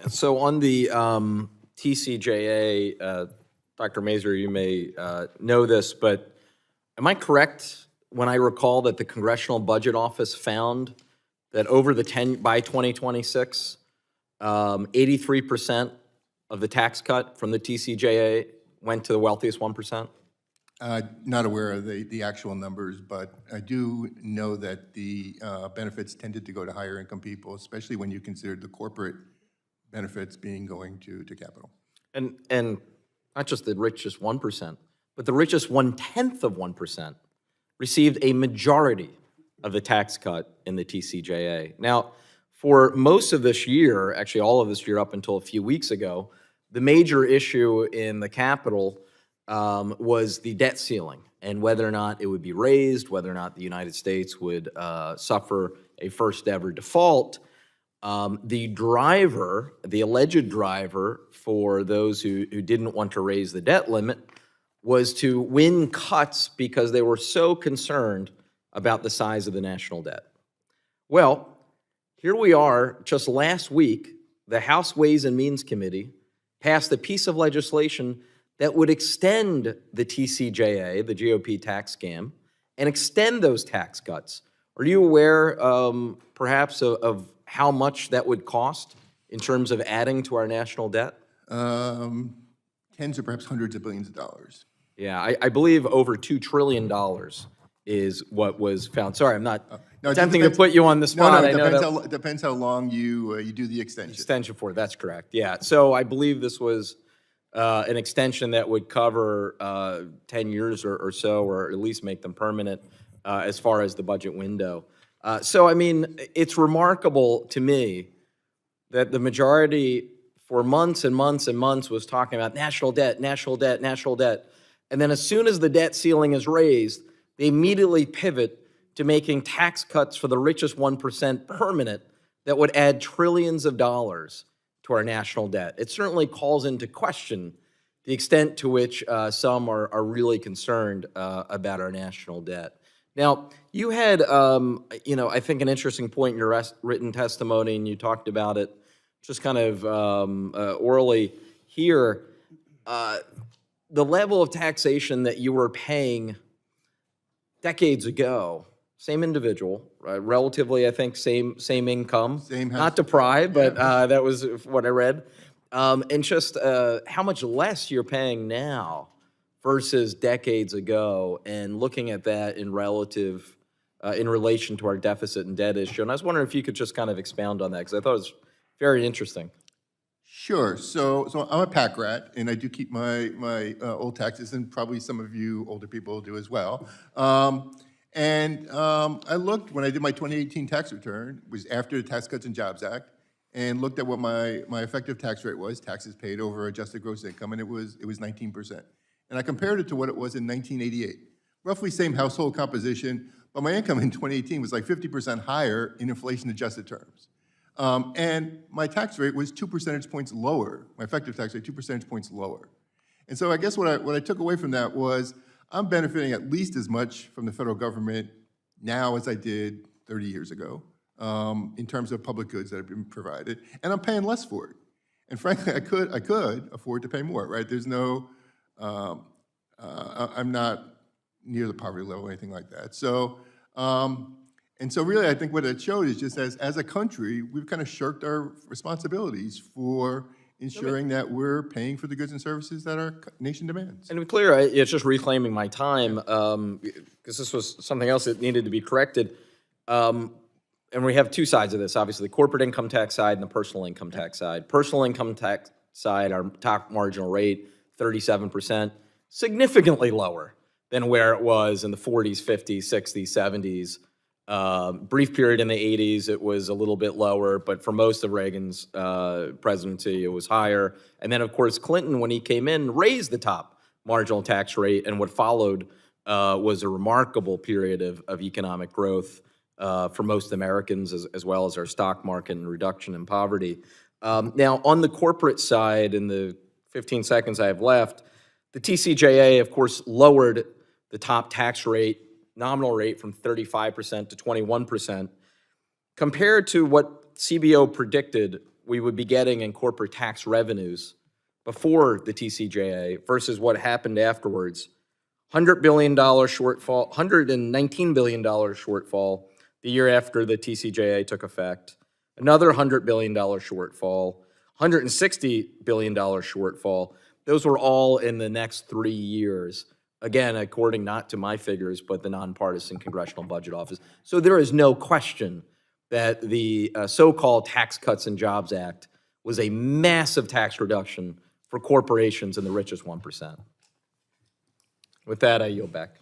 So on the TCJA, Dr. Mazur, you may know this, but am I correct when I recall that the Congressional Budget Office found that over the by 2026, 83% of the tax cut from the TCJA went to the wealthiest 1%? Not aware of the actual numbers, but I do know that the benefits tended to go to higher income people, especially when you consider the corporate benefits going to capital. And not just the richest 1%, but the richest 1/10 of 1% received a majority of the tax cut in the TCJA. Now, for most of this year, actually all of this year up until a few weeks ago, the major issue in the Capitol was the debt ceiling and whether or not it would be raised, whether or not the United States would suffer a first ever default. The alleged driver for those who didn't want to raise the debt limit was to win cuts because they were so concerned about the size of the national debt. Well, here we are, just last week, the House Ways and Means Committee passed a piece of legislation that would extend the TCJA, the GOP tax scam, and extend those tax cuts. Are you aware, perhaps, of how much that would cost in terms of adding to our national debt? Tens or perhaps hundreds of billions of dollars. Yeah, I believe over $2 trillion is what was found. Sorry, I'm not attempting to put you on the spot. It depends how long you do the extension. Extension for it, that's correct. Yeah, so I believe this was an extension that would cover 10 years or so, or at least make them permanent as far as the budget window. So, I mean, it's remarkable to me that the majority for months and months and months was talking about national debt, national debt, national debt. And then as soon as the debt ceiling is raised, they immediately pivot to making tax cuts for the richest 1% permanent that would add trillions of dollars to our national debt. It certainly calls into question the extent to which some are really concerned about our national debt. Now, you had, I think an interesting point in your written testimony, and you talked about it just kind of orally here. The level of taxation that you were paying decades ago, same individual, relatively, I think, same income, not deprived, but that was what I read, and just how much less you're paying now versus decades ago, and looking at that in relation to our deficit and debt issue. And I was wondering if you could just kind of expound on that, because I thought it was very interesting. Sure. So I'm a PAC rat, and I do keep my old taxes, and probably some of you older people do as well. I looked, when I did my 2018 tax return, it was after the Tax Cuts and Jobs Act, and looked at what my effective tax rate was, taxes paid over adjusted gross income, and it was 19%. And I compared it to what it was in 1988. Roughly same household composition, but my income in 2018 was like 50% higher in inflation-adjusted terms. And my tax rate was 2 percentage points lower, my effective tax rate 2 percentage points lower. And so I guess what I took away from that was I'm benefiting at least as much from the federal government now as I did 30 years ago in terms of public goods that have been provided, and I'm paying less for it. And frankly, I could afford to pay more, right? There's no, I'm not near the poverty level or anything like that. So, and so really, I think what it showed is just as a country, we've kind of shirked our responsibilities for ensuring that we're paying for the goods and services that our nation demands. And to be clear, it's just reclaiming my time, because this was something else that needed to be corrected. And we have two sides of this, obviously, the corporate income tax side and the personal income tax side. Personal income tax side, our top marginal rate, 37%, significantly lower than where it was in the 40s, 50s, 60s, 70s. Brief period in the 80s, it was a little bit lower, but for most of Reagan's presidency, it was higher. And then, of course, Clinton, when he came in, raised the top marginal tax rate, and what followed was a remarkable period of economic growth for most Americans, as well as our stock market and reduction in poverty. Now, on the corporate side, in the 15 seconds I have left, the TCJA, of course, lowered the top tax rate, nominal rate, from 35% to 21%. Compared to what CBO predicted we would be getting in corporate tax revenues before the TCJA versus what happened afterwards. $100 billion shortfall, $119 billion shortfall the year after the TCJA took effect. Another $100 billion shortfall, $160 billion shortfall. Those were all in the next 3 years. Again, according not to my figures, but the nonpartisan Congressional Budget Office. So there is no question that the so-called Tax Cuts and Jobs Act was a massive tax reduction for corporations and the richest 1%. With that, I yield back.